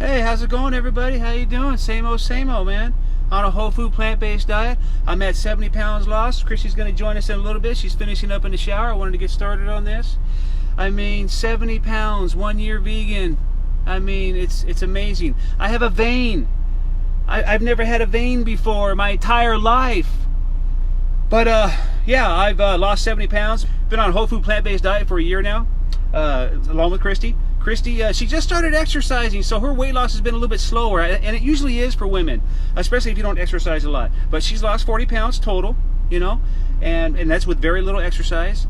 Hey, how's it going, everybody? How you doing? Same old, man. On a whole food, plant-based diet. I'm at 70 pounds lost. Chrissy's going to join us in a little bit. She's finishing up in the shower. I wanted to get started on this. I mean, 70 pounds, 1 year vegan. I mean, it's amazing. I have a vein. I've never had a vein before my entire life. But yeah, I've lost 70 pounds. Been on a whole food, plant-based diet for a year now, along with Christy. Christy, she just started exercising, so her weight loss has been a little bit slower, and it usually is for women, especially if you don't exercise a lot. But she's lost 40 pounds total, you know, and that's with very little exercise.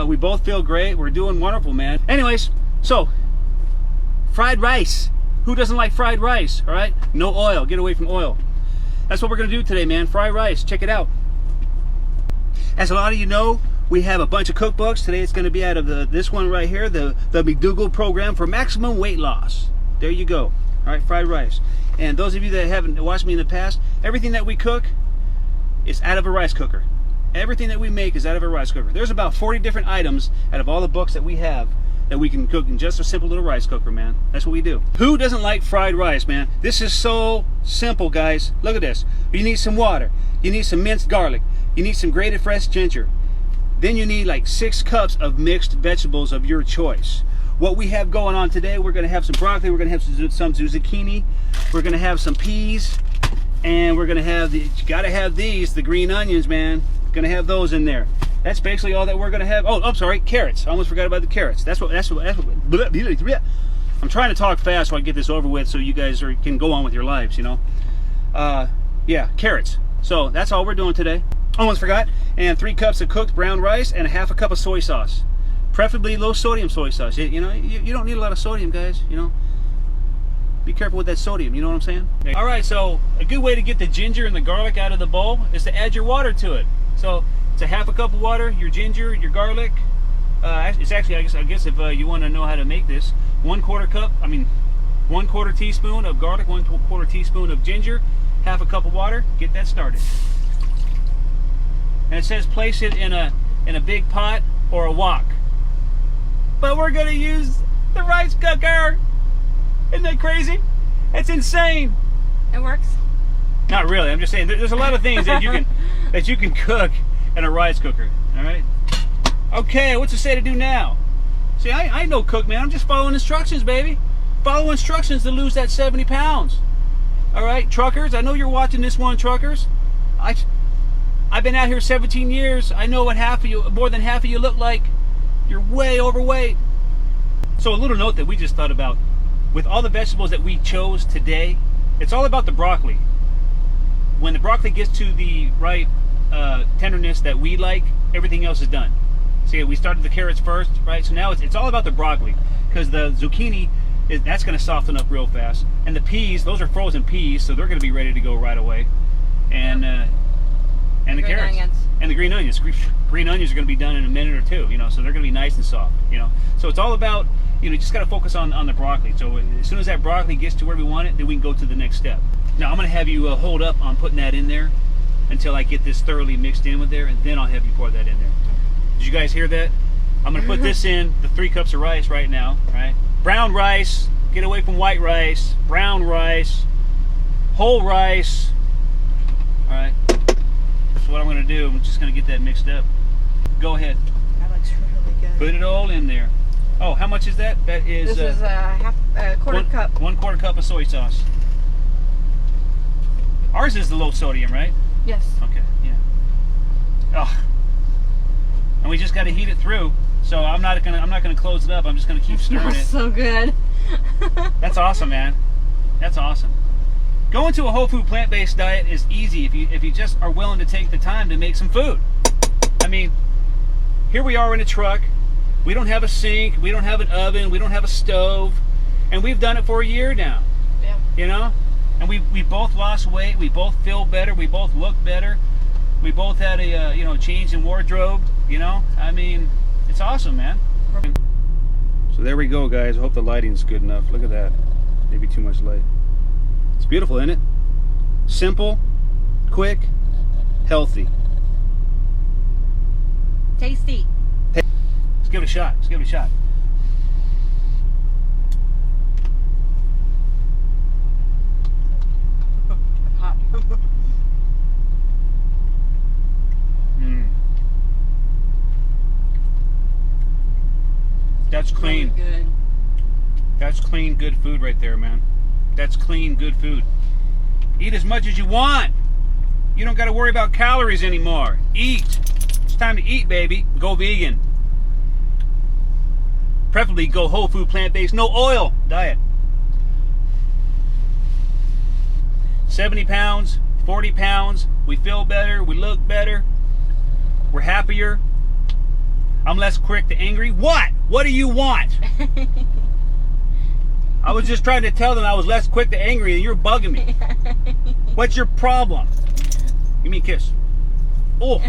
We both feel great. We're doing wonderful, man. Anyways, so fried rice. Who doesn't like fried rice? All right, no oil. Get away from oil. That's what we're gonna do today, man. Fried rice. Check it out. As a lot of you know, we have a bunch of cookbooks. Today it's going to be out of this one right here, the McDougall program for maximum weight loss. There you go. All right, fried rice. And those of you that haven't watched me in the past, everything that we cook is out of a rice cooker. Everything that we make is out of a rice cooker. There's about 40 different items out of all the books that we have that we can cook in just a simple little rice cooker, man. That's what we do. Who doesn't like fried rice, man? This is so simple, guys. Look at this. You need some water. You need some minced garlic. You need some grated fresh ginger. Then you need like 6 cups of mixed vegetables of your choice. What we have going on today, we're gonna have some broccoli, we're gonna have some zucchini, we're gonna have some peas, and we're gonna have you gotta have these, the green onions, man. Gonna have those in there. That's basically all that we're gonna have. Oh, I'm sorry, carrots. I almost forgot about the carrots. That's what I'm trying to talk fast so I get this over with so you guys can go on with your lives, you know. Yeah, carrots. So that's all we're doing today. Almost forgot. And 3 cups of cooked brown rice and ½ cup of soy sauce, preferably low sodium soy sauce. You know, you don't need a lot of sodium, guys. You know, be careful with that sodium. You know what I'm saying? All right. So a good way to get the ginger and the garlic out of the bowl is to add your water to it. So it's a ½ cup of water, your ginger, your garlic. It's actually, I guess if you want to know how to make this, 1/4 teaspoon of garlic, 1/4 teaspoon of ginger, ½ cup of water. Get that started. And it says place it in a big pot or a wok. But we're gonna use the rice cooker. Isn't that crazy? It's insane. It works? Not really. I'm just saying there's a lot of things that you can cook in a rice cooker. All right. Okay, what's it say to do now? See, I know cook, man. I'm just following instructions, baby. Follow instructions to lose that 70 pounds. All right, truckers. I know you're watching this one, truckers. I've been out here 17 years. I know what more than half of you look like. You're way overweight. So a little note that we just thought about, with all the vegetables that we chose today, it's all about the broccoli. When the broccoli gets to the right tenderness that we like, everything else is done. See, we started the carrots first, right? So now it's all about the broccoli, because the zucchini, that's going to soften up real fast. And the peas, those are frozen peas, so they're going to be ready to go right away. And and the carrots and the green onions. Green onions are going to be done in a minute or two, you know, so they're going to be nice and soft, you know. So it's all about, you know, you just got to focus on the broccoli. So as soon as that broccoli gets to where we want it, then we can go to the next step. Now I'm going to have you hold up on putting that in there until I get this thoroughly mixed in with there, and then I'll have you pour that in there. Did you guys hear that? I'm going to put this in the 3 cups of rice right now, right? Brown rice, get away from white rice, brown rice, whole rice. All right. So what I'm going to do, I'm just going to get that mixed up. Go ahead. That looks really good. Put it all in there. Oh, how much is that? That is. This is a quarter cup. 1/4 cup of soy sauce. Ours is the low sodium, right? Yes. Okay. Yeah. Oh. And we just got to heat it through. So I'm not gonna close it up. I'm just gonna keep stirring it. So good. That's awesome, man. That's awesome. Going to a whole food plant-based diet is easy if you just are willing to take the time to make some food. I mean, here we are in a truck. We don't have a sink. We don't have an oven. We don't have a stove, and we've done it for a year now. Yeah. You know, and we both lost weight. We both feel better. We both look better. We both had a change in wardrobe. You know, I mean, it's awesome, man. So there we go, guys. I hope the lighting's good enough. Look at that. Maybe too much light. It's beautiful, isn't it? Simple, quick, healthy. Tasty. Let's give it a shot. Let's give it a shot. That's clean. Really good. That's clean, good food right there, man. That's clean, good food. Eat as much as you want. You don't got to worry about calories anymore. Eat. It's time to eat, baby. Go vegan. Preferably go whole food, plant-based, no oil diet. 70 pounds, 40 pounds. We feel better. We look better. We're happier. I'm less quick to angry. What? What do you want? I was just trying to tell them I was less quick to angry and you're bugging me. What's your problem? Give me a kiss. Oh.